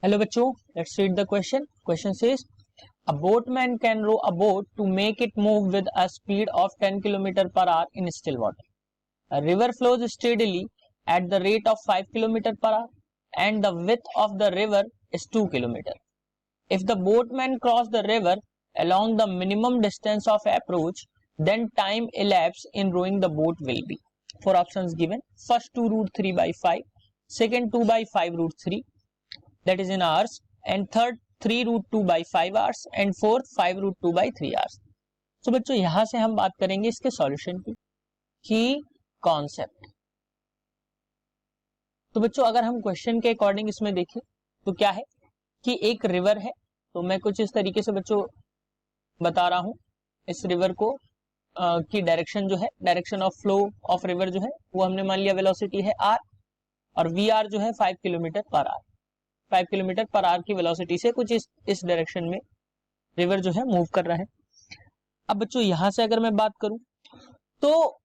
Hello बच्चों, let's read the question. Question says a boatman can row a boat to make it move with a speed of 10 km per hour in still water. A river flows steadily at the rate of 5 km per hour and the width of the river is 2 km. If the boatman cross the river along the minimum distance of approach, then time elapsed in rowing the boat will be. 4 options given. First 2 root 3 by 5, second 2 by 5 root 3, that is in hours, and third 3 root 2 by 5 hours and fourth 5 root 2 by 3 hours. तो बच्चों यहां से हम बात करेंगे इसके solution की concept. तो बच्चों अगर हम क्वेश्चन के अकॉर्डिंग इसमें देखें तो क्या है कि एक रिवर है. तो मैं कुछ इस तरीके से बच्चों बता रहा हूं. इस रिवर को की डायरेक्शन जो है, direction of flow of river जो है वो हमने मान लिया वेलोसिटी है r और वी आर जो है 5 kilometre per hour. 5 kilometre per hour की वेलोसिटी से कुछ इस डायरेक्शन में रिवर जो है मूव कर रहा है. अब बच्चों यहां से अगर मैं बात करूं तो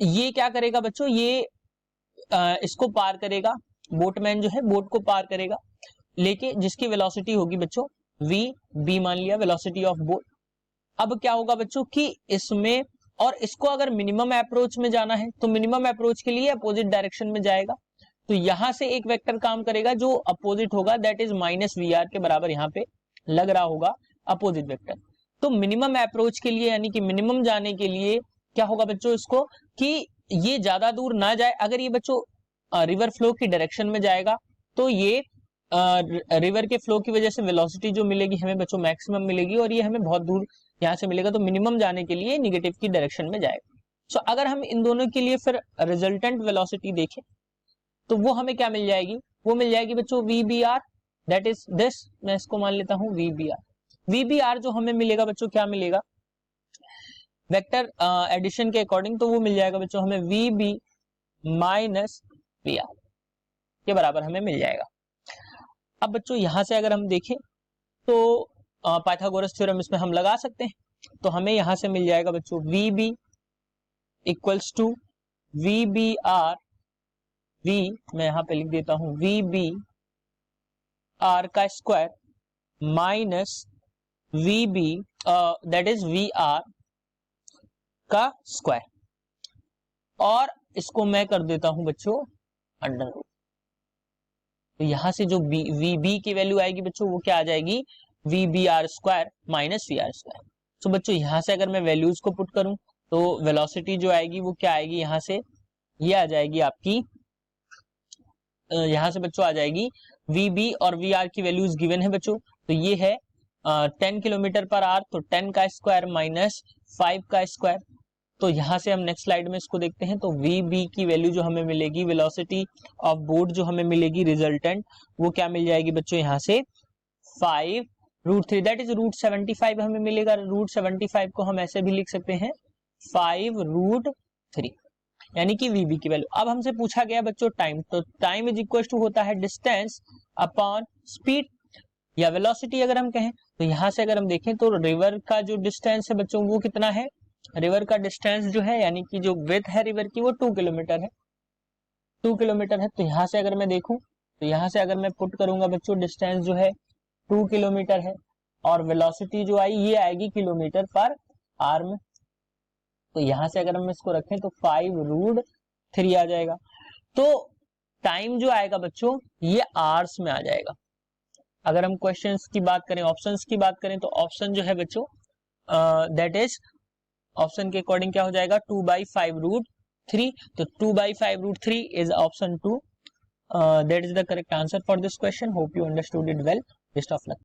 ये क्या करेगा बच्चों, ये इसको पार करेगा. बोटमैन जो है बोट को पार करेगा लेके जिसकी वेलोसिटी होगी बच्चों v b मान लिया वेलोसिटी ऑफ बोट. अब क्या होगा बच्चों कि इसमें और इसको अगर मिनिमम अप्रोच में जाना है तो मिनिमम अप्रोच के लिए अपोजिट डायरेक्शन में जाएगा. तो यहां से एक वेक्टर काम करेगा जो अपोजिट होगा, that is minus V R के बराबर यहाँ पे लग रहा होगा अपोजिट वेक्टर. तो मिनिमम अप्रोच के लिए यानी कि मिनिमम जाने के लिए क्या होगा बच्चों इसको कि ये ज्यादा दूर ना जाए. अगर ये बच्चों रिवर फ्लो की डायरेक्शन में जाएगा तो ये रिवर के फ्लो की वजह से वेलोसिटी जो मिलेगी हमें बच्चों मैक्सिमम मिलेगी और ये हमें बहुत दूर यहाँ से मिलेगा. तो मिनिमम जाने के लिए निगेटिव की डायरेक्शन में जाएगा. सो अगर हम इन दोनों के लिए फिर रिजल्टेंट वेलोसिटी देखें तो वो हमें क्या मिल जाएगी, वो मिल जाएगी बच्चों V B R, that is this. मैं इसको मान लेता हूं V B R. V B R जो हमें मिलेगा बच्चों क्या मिलेगा वेक्टर एडिशन के अकॉर्डिंग, तो वो मिल जाएगा बच्चों हमें V B minus V R के बराबर हमें मिल जाएगा. अब बच्चों यहां से अगर हम देखें तो पाइथागोरस थ्योरम इसमें हम लगा सकते हैं. तो हमें यहां से मिल जाएगा बच्चों V B equals to V B R, V मैं यहां पे लिख देता हूं वी बी आर का square minus V B that is V R का स्क्वायर, और इसको मैं कर देता हूं बच्चों अंडर रूट. तो यहां से जो वी बी की वैल्यू आएगी बच्चों वो क्या आ जाएगी V B R square minus V R square. तो बच्चों यहां से अगर मैं वैल्यूज को पुट करूं तो वेलोसिटी जो आएगी वो क्या आएगी, यहां से ये आ जाएगी आपकी, यहां से बच्चों आ जाएगी वी बी और वी आर की वैल्यूज गिवन है बच्चों. तो ये है 10 किलोमीटर पर आवर, तो 10 का स्क्वायर माइनस 5 का स्क्वायर. तो यहां से हम नेक्स्ट स्लाइड में इसको देखते हैं. तो वी बी की वैल्यू जो हमें मिलेगी वेलोसिटी ऑफ बोट जो हमें मिलेगी रिजल्टेंट वो क्या मिल जाएगी बच्चों यहाँ से 5 रूट 3, दैट इज रूट 75 हमें मिलेगा. रूट 75 को हम ऐसे भी लिख सकते हैं 5 रूट 3 यानी कि वीबी की वैल्यू. अब हमसे पूछा गया बच्चों टाइम, तो टाइम इज इक्वल टू होता है डिस्टेंस अपॉन स्पीड या वेलोसिटी अगर हम कहें. तो यहां से अगर हम देखें तो रिवर का जो डिस्टेंस है बच्चों वो कितना है, रिवर का डिस्टेंस जो है यानी कि जो विड्थ है रिवर की वो 2 किलोमीटर है, 2 किलोमीटर है. तो यहां से अगर मैं देखूं तो यहां से अगर मैं पुट करूंगा बच्चों डिस्टेंस जो है 2 किलोमीटर है और वेलोसिटी जो आई ये आएगी किलोमीटर पर आवर में. तो यहां से अगर हम इसको रखें तो 5 रूट 3 आ जाएगा. तो टाइम जो आएगा बच्चों ये आवर्स में आ जाएगा. अगर हम क्वेश्चंस की बात करें, ऑप्शंस की बात करें तो ऑप्शन जो है बच्चों दैट इज ऑप्शन के अकॉर्डिंग क्या हो जाएगा 2 बाई 5 रूट 3. तो 2 by 5 root 3 is option 2. That is the correct answer for this question. Hope you understood it well. Best of luck.